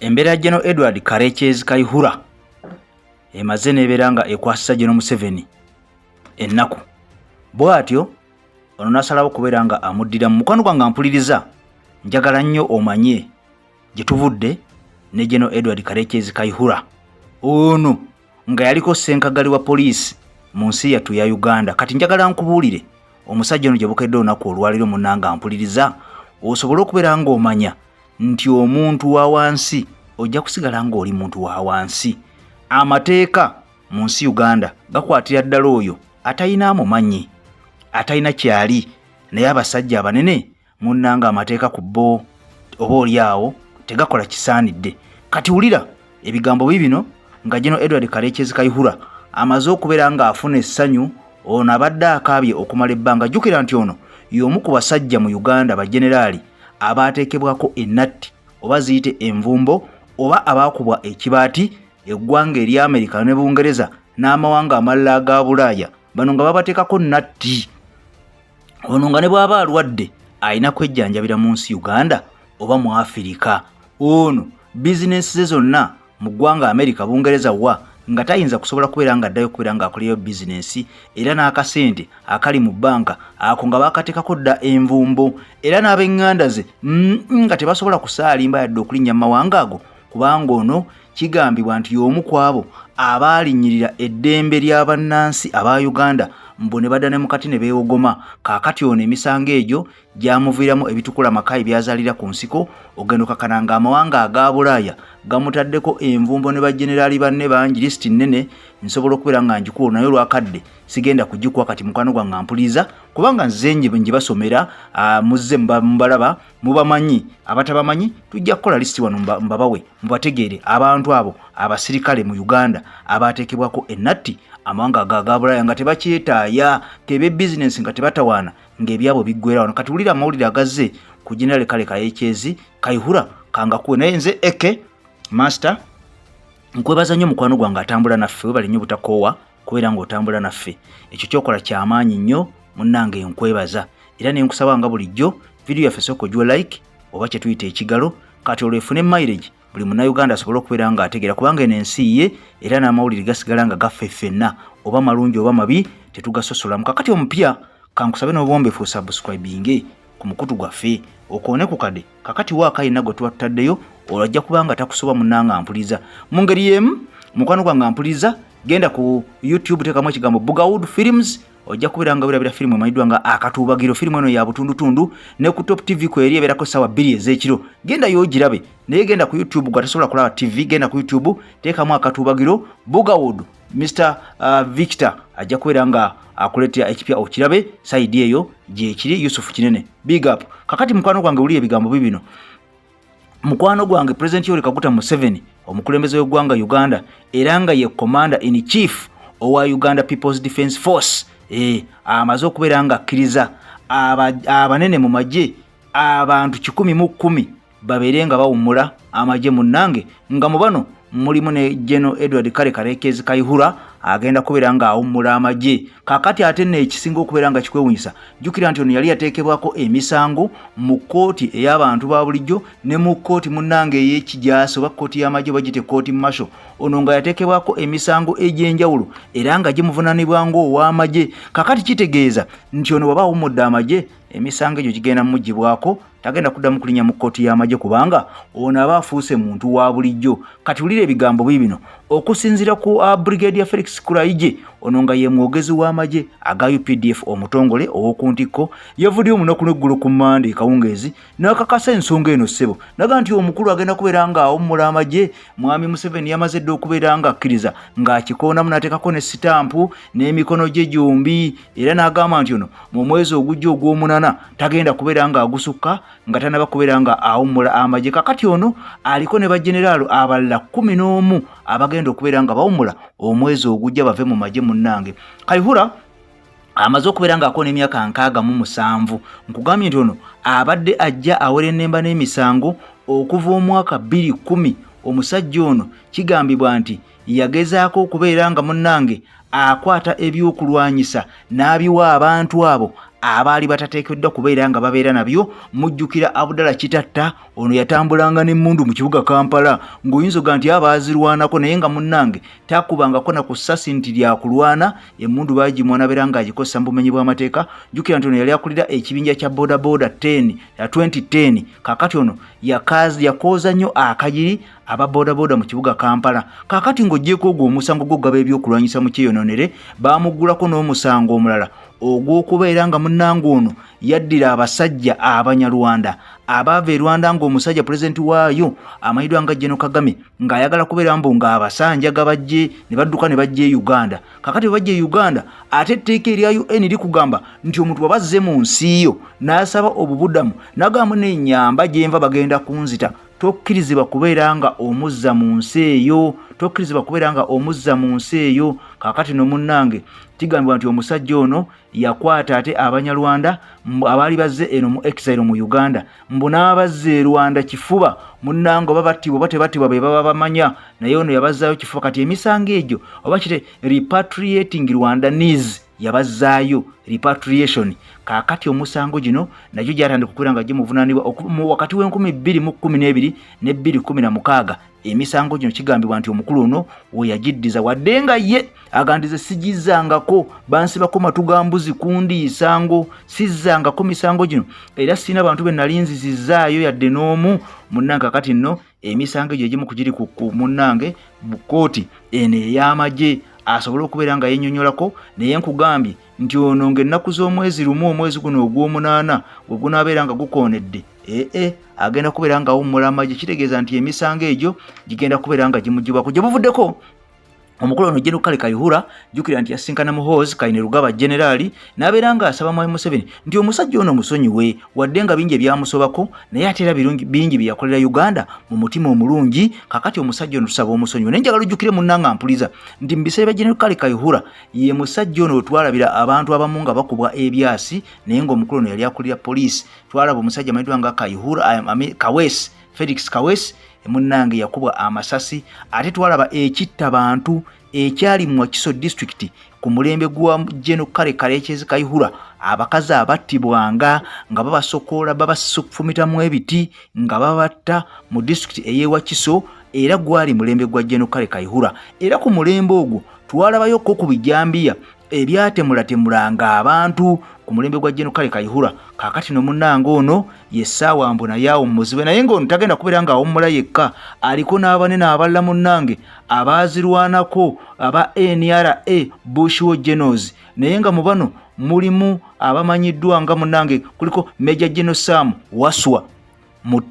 Embeera General Edward Karekyezi Kaihura emaze nebeera nga ekwasisa General Museveni ennaku bw'atyo ono nasalawo kubeera nga amuddira mu mukwano gwange ampuliriza njagala nnyo omanye gye tuvudde ne General Edward Karekyezi Kaihura ono nga yaliko ssenkagali wa poliisi mu nsi yattu ya Uganda. Kati njagala nkubuulire omusajja ono gye bukedde olunaku olwaliro munnanga ampuliriza osobole okubeera nga omanya nti omuntu wa wansi ojja kusigala nga oli muntu wa wansi. Amateeka mu nsi Uganda gakwatira ddala oyo atayina mumanyi atayina kyali naye abasajja abanene munnanga amateeka ku bo oba oli awo tegakola kisaanidde. Kati wulira ebigambo bibino nga General Edward Karekyezi Kaihura amaze okubeera nga afuna essanyu ono abadde akaabye okumala ebbanga. Jjukira nti ono y'omu ku basajja mu Uganda bajenerali abaateekebwako ennatti oba ziyite envumbo oba abaakubwa ekibaati eggwanga eri Amerika ne Bungereza n'amawanga amalala aga Bulaaya bano nga babateekako nnatti. Ono nga ne bw'aba alwadde ayina kwejjanjabira mu nsi Uganda oba mu Afirika. Ono bizinesi ze zonna mu ggwanga Amerika Bungereza wa nga tayinza kusobola kubeera nga addayo kubeera nga akoleyo bizinesi era n'akasente akali mu banka ako nga baakateekako dda envumbo era n'ab'eŋŋanda ze nga tebasobola kusaalimba yadde okulinnya mu mawanga ago kubanga ono kigambibwa nti y'omu ku abo abaalinyirira eddembe ly'abannansi aba Uganda mbu ne badda ne mukati ne beewogoma. Kaakati ono emisango egyo gyamuviiramu ebitukula makayi byazaalira ku nsiko ogenda okakananga amawanga aga Bulaaya gamutaddeko envumbo ne bajenerali banne bangi lisiti nnene nsobola okubeera nga njikuwa naye olwakadde sigenda kugikuwa kati mukwano gwange ampuliza kubanga nze nje basomera muzze mbalaba mubamanyi abatabamanyi tujja kukola lisiti wano mbabawe mubategeere abantu abo abasirikale mu Uganda abaateekebwako ennatti amawanga aga Bulaaya nga tebakyetaaya kebe bizinesi nga tebatawaana ng'ebyabo biggwera wano. Kati wulira amawulire agazze ku General Karekyezi Kaihura kangakuwe naye nze eke master nkwebaza nnyo mukwano gwange atambula naffe webali nnyo butakoowa kubeera ng'otambula naffe ekyo kyokola kyamaanyi nnyo munnange nkwebaza era ne nkusaba nga bulijjo vidiyo yaffe sooka ogiwe like oba kye tuyita ekigalo kati olwo efune mileage buli munnayuganda asobola okubeera nga ategeera kubanga eno ensi ye era n'amawulire gasigala nga gaffe ffenna oba malungi oba mabi tetugasosolamu. Kakati omupya kankusabe n'obwombefu subscribinge ku mukutu gwaffe okoone ku kade kakati waaka yenna gwe tuba tutaddeyo olwajja kubanga takusoba munnanga ampuliza mu ngeri y'emu mukwano gwange ampuliza genda ku YouTube teekamu ekigambo Bugawood Films ojja kubeera nga wirabira firimu emanyiddwa nga Akatuubagiro. Firimu eno ya butundutundu ne ku Top TV kweri ebeerako ssaawa 2 ez'ekiro genda y'ogirabe naye genda ku YouTube gwatasobola kulaba TV genda ku YouTube teekamu Akatuubagiro Bugawood Mr. Victor ajja kubeera nga akuleetera ekipya okirabe sayidi eyo gyekiri Yusuf Kinene big up. Kakati mukwano gwange wuli ebigambo bibino mukwano gwange President Yoweri Kaguta Museveni omukulembeze w'eggwanga Uganda era nga ye commander in chief owa Uganda People's Defence Force amaze okubeera nga akkiriza abanene mu magye abantu 110 babeere nga bawummula amagye munnange nga mu bano mulimu ne General Edward Karekyezi Kaihura agenda kubeera nga awummula amagye. Kakati ate ne ekisinga okubeera nga kikwewunyisa jjukira nti ono yali yateekebwako emisango mu kkooti ey'abantu ba bulijjo ne mu kkooti munnange ey'ekijaasi oba kkooti y'amagye bagite kkooti masho. Ono nga yateekebwako emisango egy'enjawulo era nga gimuvunaanibwa ng'ow'amagye. Kakati kitegeeza nti ono bw'aba awummudde amagye emisango egyo gigenda mugibwako tagenda kuddamu kulinnya mu kkooti y'amagye kubanga ono aba afuuse muntu wa bulijjo. Kati wulira ebigambo bibino okusinziira ku Brigadier Felix Kulaije ono nga ye mwogezi w'amagye aga UPDF omutongole ow'okuntikko yavuddeyo munaku n'eggulu ku Mande kawungeezi n'akakasa ensonga eno ssebo naga nti omukulu agenda kubeera nga awummula amagye. Mwami Museveni yamaze dda okubeera nga akkiriza ng'akikoonamu n'ateekako ne sitampu n'emikono gye gyombi era n'agamba nti ono mu mwezi ogujja ogw'omunana tagenda kubeera nga agusukka nga tanaba kubeera nga awummula amagye. Kakati ono aliko ne bajenerali abalala 11 abagenda okubeera nga bawummula omwezi ogujja bave mu magye munnange. Kaihura amaze okubeera nga akoona emyaka 67 nkugambye nti ono abadde ajja awera ennemba n'emisango okuva omwaka 2010. Omusajja ono kigambibwa nti yagezaako okubeera nga munnange akwata ebyokulwanyisa n'abiwa abantu abo abaali batateekeddwa kubeera nga babeera nabyo. Mujjukira Abdallah Kitatta ono yatambulanga n'emmundu mu kibuga Kampala ng'oyinza oga nti abaazirwanako naye nga munnange takubangako na ku ssasi nti lyakulwana. Emmundu baagimwa nabeera ng'agikozesa mu bumenyi bw'amateeka. Jjukira nti ono yali akulira ekibinja kya boda 2010 kaakati ono yakooza nnyo akajiri aba boda mu kibuga Kampala. Kaakati ng'oggyeko ogwo omusango gw'ogaba ebyokulwanyisa mu kyeyononere bamuggulako n'omusango omulala ogw'okubeera nga munnange ono yaddira abasajja Abanyarwanda abaava e Rwanda ng'omusajja pulezidenti waayo amanyiddwa nga General Kagame ng'ayagala kubeera mbu ng'abasanjaga bajje ne badduka ne bajja e Uganda. Kakati bwe bajja e Uganda ate etteeka erya UN likugamba nti omuntu wabazze mu nsi yo n'asaba obubudamu n'agamba n'ennyamba gyenva bagenda kunzita tokkirizibwa kubeera nga omuzza mu nsi eyo, tokkirizibwa kubeera nga omuzza mu nsi eyo. Kaakati no munnange kigambibwa nti omusajja ono yakwata ate Abanyarwanda abaali bazze eno mu exile mu Uganda mbu n'abazze e Rwanda kifuba munnange oba battibwa oba tebattibwa be baba bamanya naye ono yabazzaayo kifuba. Kati emisango egyo oba kite repatriating Rwandanese yabazzaayo repatriation. Kaakati omusango gino nagyo gyatandika okubeera nga gimuvunaanibwa wakati w'2012 ne 2016. Emisango gino kigambibwa nti omukulu ono we yagiddiza wadde nga ye agandize sigizzangako bansibako matu ga mbuzi kundiisango sizzangako misango gino era sina abantu be nali nzizizaayo yadde n'omu. Munnange kakati nno emisango egyo egimu kugiri ku munnange mu kkooti eno ey'amagye asobole okubeera nga yennyonnyolako naye nkugambye nti ono ng'ennaku z'omwezi lumu omwezi guno ogw'omunaana bwe gunaabeera nga gukoonedde agenda kubeera nga awummula amagye. Kitegeeza nti emisango egyo gigenda kubeera nga gimugibwako. Gye buvuddeko omukulu ono General Kale Kayihura jjukira nti yasinkana Muhoozi Kainerugaba Generali n'abeera nga asaba Mwami Museveni nti omusajja ono musonyiwe wadde nga bingi ebyamusobako naye ate era bingi bye yakolera Uganda mu mutima omulungi. Kakati omusajja ono tusaba omusonyiwe naye njagala ojjukire munnanga mpuliriza nti mu biseera bya General Kale Kayihura ye musajja ono twalabira abantu abamu nga bakubwa ebyasi naye ng'omukulu ono yali akulira poliisi. Twalaba omusajja amanyiddwa nga Kayihura Kaweesi Felix Kaweesi munnange yakubwa amasasi. Ate twalaba ekitta bantu ekyali mu Wakiso district ku mulembe gwa General Kale Kayihura abakazi abattibwanga nga babasokoola babasufumitamu ebiti nga babatta mu district ey'e Wakiso era gwali mulembe gwa General Kale Kayihura. Era ku mulembe ogwo twalabayoko ku bijambiya ebyatemulatemulanga abantu ku mulembe gwa General Kale Kayihura. Kaakati no munnange ono yessaawa mbona yawo muzibe naye ng'ono tagenda kubeera nga awummula yekka aliko n'abanene abalala munnange abaazirwanako aba NRA Bushwo Generals naye nga mu bano mulimu abamanyiddwa nga munnange kuliko Major General Sam Waswa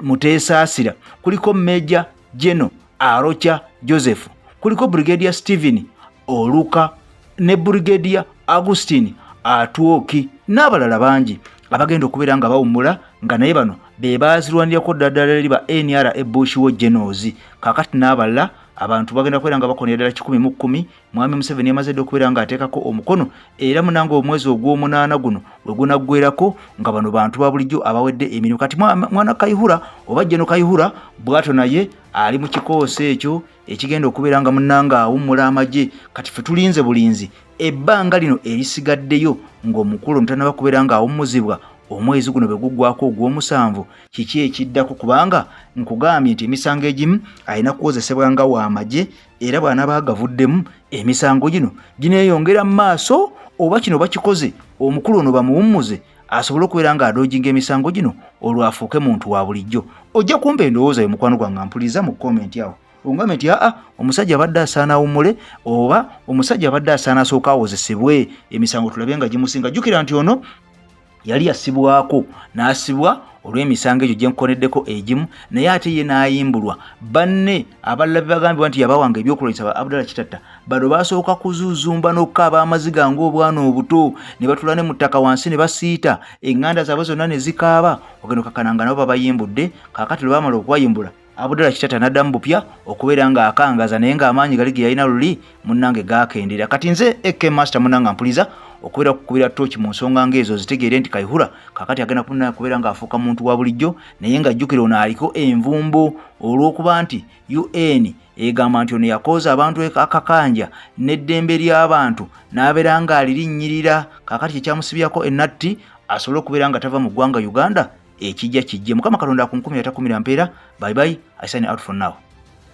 Muteesaasira, kuliko Major General Arocha Joseph, kuliko Brigadier Stephen Oluka ne Brigadier Augustine Atuoki n'abalala bangi abagenda okubeera nga bawummula nga naye bano be baazirwanirako ddala eri ba NRA Bushwo Generals. Kaakati n'abalala abantu bagenda kubeera nga bakonera ddala 10 Mwami Museveni yamaze dde okubeera nga ateekako omukono era munange omwezi ogw'omunaana guno we gunaggwerako nga bano bantu ba bulijjo abawedde emirimu. Kati mwana Kayihura oba General Kayihura bwato naye ali mu kikoosi ekyo ekigenda okubeera nga munnanga awummula amagye. Kati ffe tulinze bulinzi ebbanga lino erisigaddeyo ng'omukulu omutanaba kubeera nga awummuzibwa omwezi guno bwe guggwako ogw'omusanvu kiki ekiddako kubanga nkugambye nti emisango egimu alina kukozesebwa nga w'amagye era bw'anaaba agavuddemu emisango gino gineeyongera mu maaso oba kino bakikoze omukulu ono bamuwummuze asobole okubeera nga adoojinga emisango gino olwo afuuke muntu wa bulijjo. Ojja kumpa endowooza yo mukwano gwange mpuliriza mu komenti awo ongambe nti omusajja abadde asaana awummule oba omusajja abadde asaana asooka awozesebwe emisango tulabe nga gimusinga. Jjukira nti ono yali yasibwako n'asibwa olw'emisango egyo gye nkoneddeko egimu naye ate ye n'ayimbulwa. Banne abalala bagambibwa nti yabawanga ebyokulwanyisa ba Abdallah Kitatta bano basooka kuzuuzumba n'okkaaba amaziga ng'obwana obuto ne batula ne mu ttaka wansi ne basiita eŋŋanda zaabwe zonna ne zikaaba ogenda okakananga nabo babayimbudde. Kaakati lwe baamala okubayimbula Abdallah Kitatta n'addamu bupya okubeera ng'akangaza naye ng'amaanyi gali ge yalina luli munnange gaakendera. Kati nze AK Master munnange mpuliriza okubeera kukubira tooki mu nsonga ng'ezo zitegeere nti Kayihura kaakati agenda kubeera ng'afuuka muntu wa bulijjo naye nga jjukira ono aliko envumbo olw'okuba nti UN egamba nti ono yakooza abantu akakanja n'eddembe ly'abantu n'abeera ng'alirinnyirira. Kaakati kyekyamusibyako ennatti asobole okubeera nga tava mu ggwanga Uganda ekijja kijje. Mukama Katonda akunkumira takumira mpeera. Bye bye, I sign out for now.